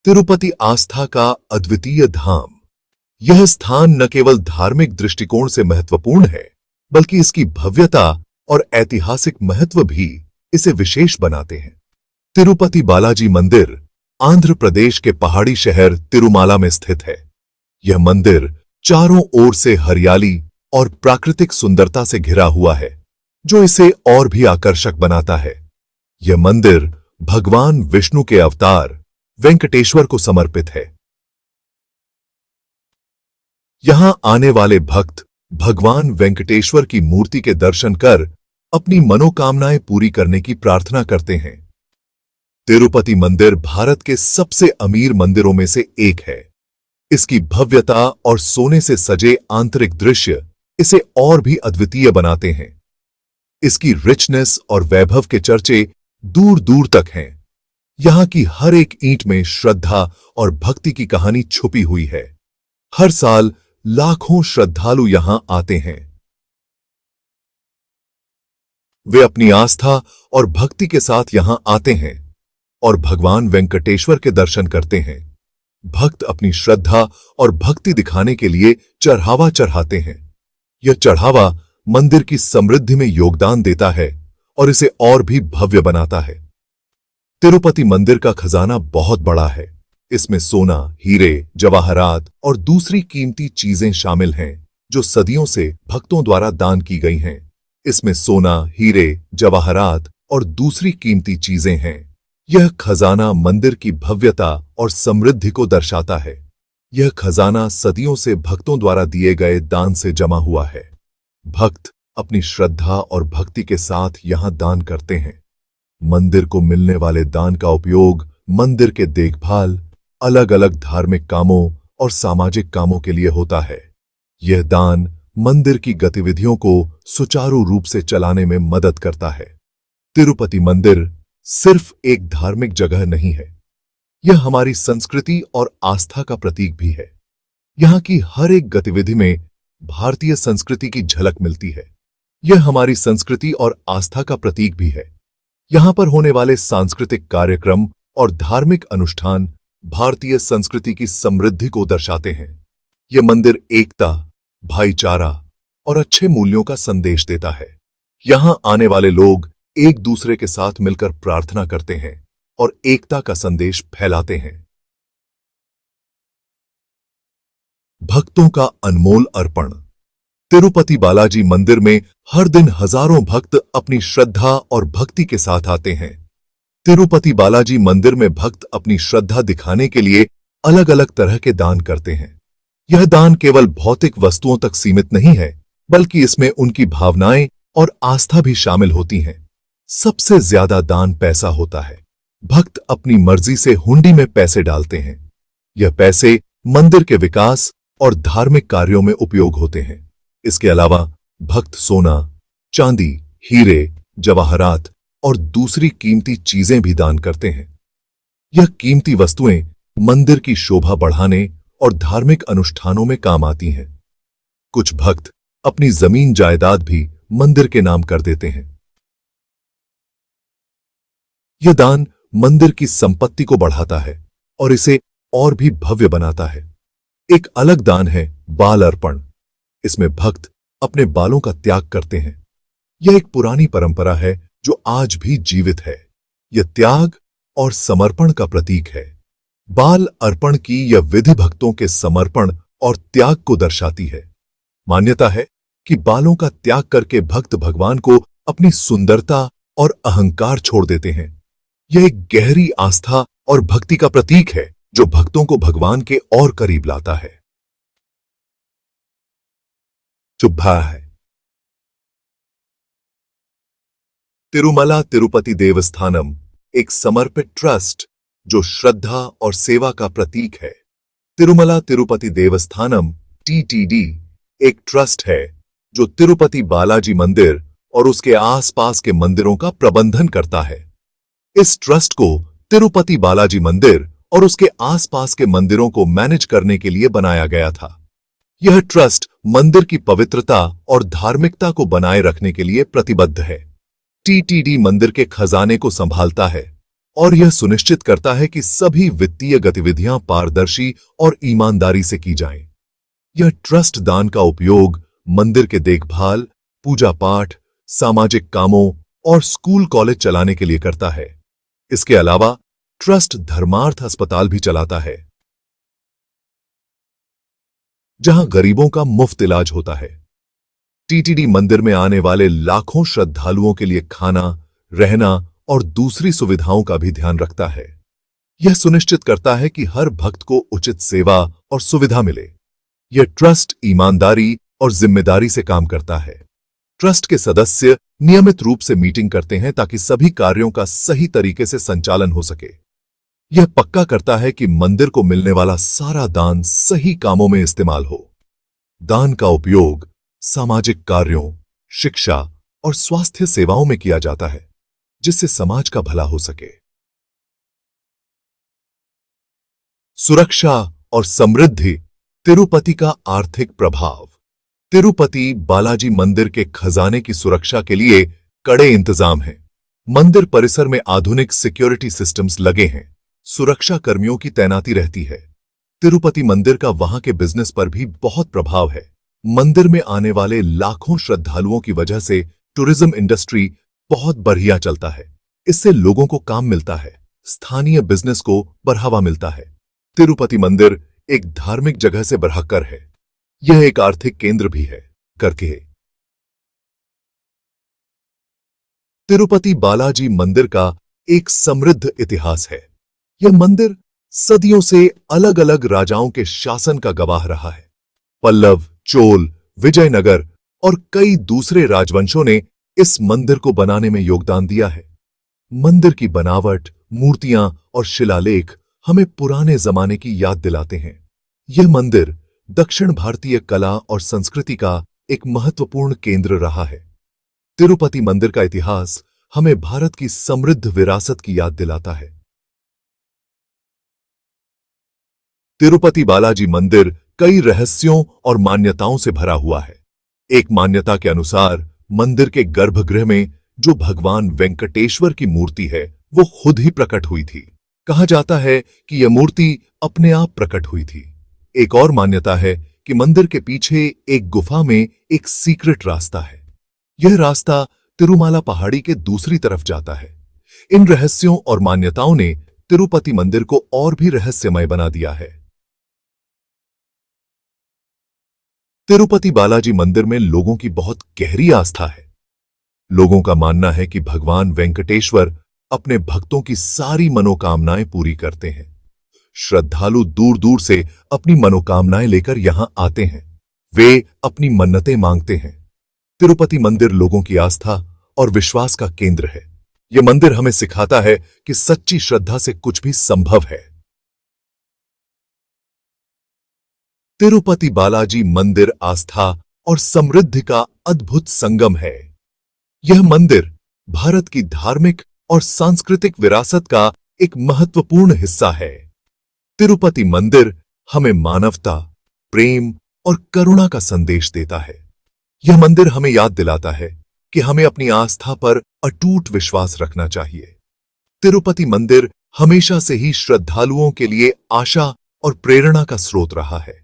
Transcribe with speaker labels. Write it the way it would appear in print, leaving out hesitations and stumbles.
Speaker 1: तिरुपति आस्था का अद्वितीय धाम। यह स्थान न केवल धार्मिक दृष्टिकोण से महत्वपूर्ण है, बल्कि इसकी भव्यता और ऐतिहासिक महत्व भी इसे विशेष बनाते हैं। तिरुपति बालाजी मंदिर आंध्र प्रदेश के पहाड़ी शहर तिरुमाला में स्थित है। यह मंदिर चारों ओर से हरियाली और प्राकृतिक सुंदरता से घिरा हुआ है, जो इसे और भी आकर्षक बनाता है। यह मंदिर भगवान विष्णु के अवतार वेंकटेश्वर को समर्पित है। यहां आने वाले भक्त भगवान वेंकटेश्वर की मूर्ति के दर्शन कर अपनी मनोकामनाएं पूरी करने की प्रार्थना करते हैं। तिरुपति मंदिर भारत के सबसे अमीर मंदिरों में से एक है। इसकी भव्यता और सोने से सजे आंतरिक दृश्य इसे और भी अद्वितीय बनाते हैं। इसकी रिचनेस और वैभव के चर्चे दूर दूर तक हैं। यहां की हर एक ईंट में श्रद्धा और भक्ति की कहानी छुपी हुई है। हर साल लाखों श्रद्धालु यहां आते हैं। वे अपनी आस्था और भक्ति के साथ यहां आते हैं और भगवान वेंकटेश्वर के दर्शन करते हैं। भक्त अपनी श्रद्धा और भक्ति दिखाने के लिए चढ़ावा चढ़ाते हैं। यह चढ़ावा मंदिर की समृद्धि में योगदान देता है और इसे और भी भव्य बनाता है। तिरुपति मंदिर का खजाना बहुत बड़ा है। इसमें सोना, हीरे, जवाहरात और दूसरी कीमती चीजें शामिल हैं, जो सदियों से भक्तों द्वारा दान की गई हैं। इसमें सोना, हीरे, जवाहरात और दूसरी कीमती चीजें हैं। यह खजाना मंदिर की भव्यता और समृद्धि को दर्शाता है। यह खजाना सदियों से भक्तों द्वारा दिए गए दान से जमा हुआ है। भक्त अपनी श्रद्धा और भक्ति के साथ यहां दान करते हैं। मंदिर को मिलने वाले दान का उपयोग मंदिर के देखभाल, अलग अलग धार्मिक कामों और सामाजिक कामों के लिए होता है। यह दान मंदिर की गतिविधियों को सुचारू रूप से चलाने में मदद करता है। तिरुपति मंदिर सिर्फ एक धार्मिक जगह नहीं है, यह हमारी संस्कृति और आस्था का प्रतीक भी है। यहां की हर एक गतिविधि में भारतीय संस्कृति की झलक मिलती है। यह हमारी संस्कृति और आस्था का प्रतीक भी है। यहां पर होने वाले सांस्कृतिक कार्यक्रम और धार्मिक अनुष्ठान भारतीय संस्कृति की समृद्धि को दर्शाते हैं। यह मंदिर एकता, भाईचारा और अच्छे मूल्यों का संदेश देता है। यहां आने वाले लोग एक दूसरे के साथ मिलकर प्रार्थना करते हैं और एकता का संदेश फैलाते हैं। भक्तों का अनमोल अर्पण। तिरुपति बालाजी मंदिर में हर दिन हजारों भक्त अपनी श्रद्धा और भक्ति के साथ आते हैं। तिरुपति बालाजी मंदिर में भक्त अपनी श्रद्धा दिखाने के लिए अलग अलग तरह के दान करते हैं। यह दान केवल भौतिक वस्तुओं तक सीमित नहीं है, बल्कि इसमें उनकी भावनाएं और आस्था भी शामिल होती हैं। सबसे ज्यादा दान पैसा होता है। भक्त अपनी मर्जी से हुंडी में पैसे डालते हैं। यह पैसे मंदिर के विकास और धार्मिक कार्यों में उपयोग होते हैं। इसके अलावा भक्त सोना, चांदी, हीरे, जवाहरात और दूसरी कीमती चीजें भी दान करते हैं। यह कीमती वस्तुएं मंदिर की शोभा बढ़ाने और धार्मिक अनुष्ठानों में काम आती हैं। कुछ भक्त अपनी जमीन जायदाद भी मंदिर के नाम कर देते हैं। यह दान मंदिर की संपत्ति को बढ़ाता है और इसे और भी भव्य बनाता है। एक अलग दान है बाल अर्पण। इसमें भक्त अपने बालों का त्याग करते हैं। यह एक पुरानी परंपरा है जो आज भी जीवित है। यह त्याग और समर्पण का प्रतीक है। बाल अर्पण की यह विधि भक्तों के समर्पण और त्याग को दर्शाती है। मान्यता है कि बालों का त्याग करके भक्त भगवान को अपनी सुंदरता और अहंकार छोड़ देते हैं। यह एक गहरी आस्था और भक्ति का प्रतीक है जो भक्तों को भगवान के और करीब लाता है। चुब्भा है। तिरुमला तिरुपति देवस्थानम एक समर्पित ट्रस्ट जो श्रद्धा और सेवा का प्रतीक है। तिरुमला तिरुपति देवस्थानम टीटीडी एक ट्रस्ट है जो तिरुपति बालाजी मंदिर और उसके आसपास के मंदिरों का प्रबंधन करता है। इस ट्रस्ट को तिरुपति बालाजी मंदिर और उसके आसपास के मंदिरों को मैनेज करने के लिए बनाया गया था। यह ट्रस्ट मंदिर की पवित्रता और धार्मिकता को बनाए रखने के लिए प्रतिबद्ध है। टीटीडी मंदिर के खजाने को संभालता है और यह सुनिश्चित करता है कि सभी वित्तीय गतिविधियां पारदर्शी और ईमानदारी से की जाएं। यह ट्रस्ट दान का उपयोग मंदिर के देखभाल, पूजा पाठ, सामाजिक कामों और स्कूल कॉलेज चलाने के लिए करता है। इसके अलावा ट्रस्ट धर्मार्थ अस्पताल भी चलाता है, जहां गरीबों का मुफ्त इलाज होता है। टीटीडी मंदिर में आने वाले लाखों श्रद्धालुओं के लिए खाना, रहना और दूसरी सुविधाओं का भी ध्यान रखता है। यह सुनिश्चित करता है कि हर भक्त को उचित सेवा और सुविधा मिले। यह ट्रस्ट ईमानदारी और जिम्मेदारी से काम करता है। ट्रस्ट के सदस्य नियमित रूप से मीटिंग करते हैं ताकि सभी कार्यों का सही तरीके से संचालन हो सके। यह पक्का करता है कि मंदिर को मिलने वाला सारा दान सही कामों में इस्तेमाल हो। दान का उपयोग सामाजिक कार्यों, शिक्षा और स्वास्थ्य सेवाओं में किया जाता है, जिससे समाज का भला हो सके। सुरक्षा और समृद्धि। तिरुपति का आर्थिक प्रभाव। तिरुपति बालाजी मंदिर के खजाने की सुरक्षा के लिए कड़े इंतजाम हैं। मंदिर परिसर में आधुनिक सिक्योरिटी सिस्टम्स लगे हैं। सुरक्षा कर्मियों की तैनाती रहती है। तिरुपति मंदिर का वहां के बिजनेस पर भी बहुत प्रभाव है। मंदिर में आने वाले लाखों श्रद्धालुओं की वजह से टूरिज्म इंडस्ट्री बहुत बढ़िया चलता है। इससे लोगों को काम मिलता है, स्थानीय बिजनेस को बढ़ावा मिलता है। तिरुपति मंदिर एक धार्मिक जगह से बढ़कर है, यह एक आर्थिक केंद्र भी है करके है। तिरुपति बालाजी मंदिर का एक समृद्ध इतिहास है। यह मंदिर सदियों से अलग अलग राजाओं के शासन का गवाह रहा है। पल्लव, चोल, विजयनगर और कई दूसरे राजवंशों ने इस मंदिर को बनाने में योगदान दिया है। मंदिर की बनावट, मूर्तियां और शिलालेख हमें पुराने जमाने की याद दिलाते हैं। यह मंदिर दक्षिण भारतीय कला और संस्कृति का एक महत्वपूर्ण केंद्र रहा है। तिरुपति मंदिर का इतिहास हमें भारत की समृद्ध विरासत की याद दिलाता है। तिरुपति बालाजी मंदिर कई रहस्यों और मान्यताओं से भरा हुआ है। एक मान्यता के अनुसार मंदिर के गर्भगृह में जो भगवान वेंकटेश्वर की मूर्ति है, वो खुद ही प्रकट हुई थी। कहा जाता है कि यह मूर्ति अपने आप प्रकट हुई थी। एक और मान्यता है कि मंदिर के पीछे एक गुफा में एक सीक्रेट रास्ता है। यह रास्ता तिरुमाला पहाड़ी के दूसरी तरफ जाता है। इन रहस्यों और मान्यताओं ने तिरुपति मंदिर को और भी रहस्यमय बना दिया है। तिरुपति बालाजी मंदिर में लोगों की बहुत गहरी आस्था है। लोगों का मानना है कि भगवान वेंकटेश्वर अपने भक्तों की सारी मनोकामनाएं पूरी करते हैं। श्रद्धालु दूर दूर से अपनी मनोकामनाएं लेकर यहां आते हैं। वे अपनी मन्नतें मांगते हैं। तिरुपति मंदिर लोगों की आस्था और विश्वास का केंद्र है। यह मंदिर हमें सिखाता है कि सच्ची श्रद्धा से कुछ भी संभव है। तिरुपति बालाजी मंदिर आस्था और समृद्धि का अद्भुत संगम है। यह मंदिर भारत की धार्मिक और सांस्कृतिक विरासत का एक महत्वपूर्ण हिस्सा है। तिरुपति मंदिर हमें मानवता, प्रेम और करुणा का संदेश देता है। यह मंदिर हमें याद दिलाता है कि हमें अपनी आस्था पर अटूट विश्वास रखना चाहिए। तिरुपति मंदिर हमेशा से ही श्रद्धालुओं के लिए आशा और प्रेरणा का स्रोत रहा है।